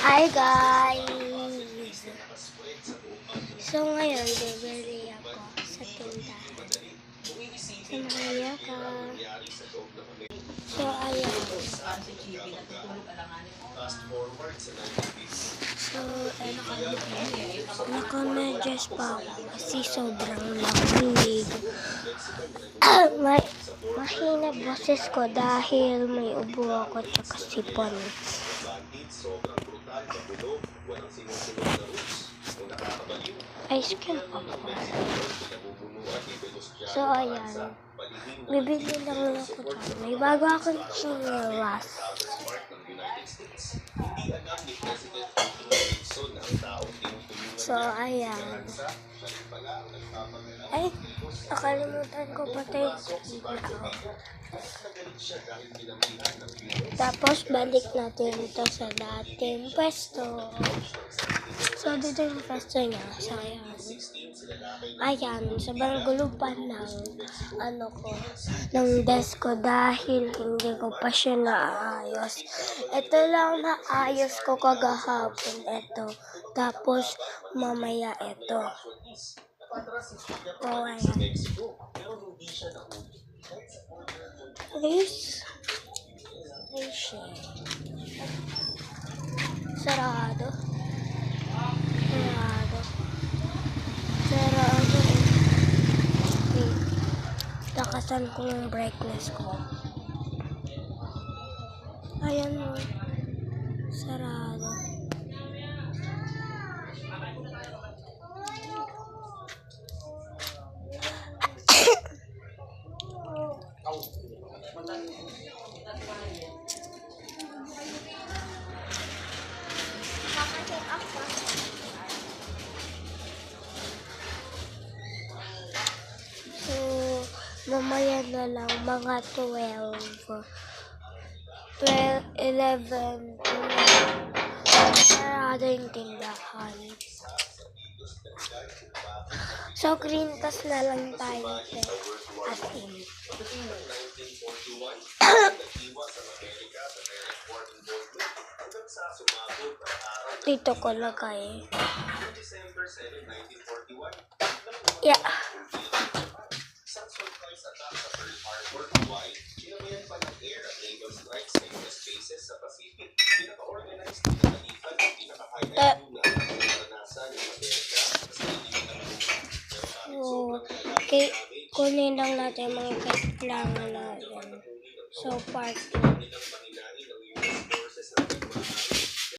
Hi guys! So ngayon, bibili ako sa tindahan. Samahan niyo ka. So ayan. So, nakamedyas pa ako kasi sobrang lamig. Mahina boses ko dahil may ubo ako tsaka sipon. Ice cream ako. So, ayan. Bibili lang ako dyan. May bago akong chinelas. So, ayan. Ay, nakalimutan ko patay ko. Tapos, balik natin ito sa dating pwesto. So, dito yung pwesto niya. So, ayan. Ayan, sobrang gulo pa ng desk ko dahil hindi ko pa siya naayos. Ito lang naayos ko kagahapon. Ito. Tapos, mamaya ito. Oh, ayan. Please. Sarado. Takasan ko yung brightness ko. Ayan mo. Sarado. Mamaya na lang, mga 11, sarado yung tindahan. So, green tas na lang tayo as in. Dito ko lagay. Yeah. Okay, kunin lang natin mga kailangan natin. So, part 2.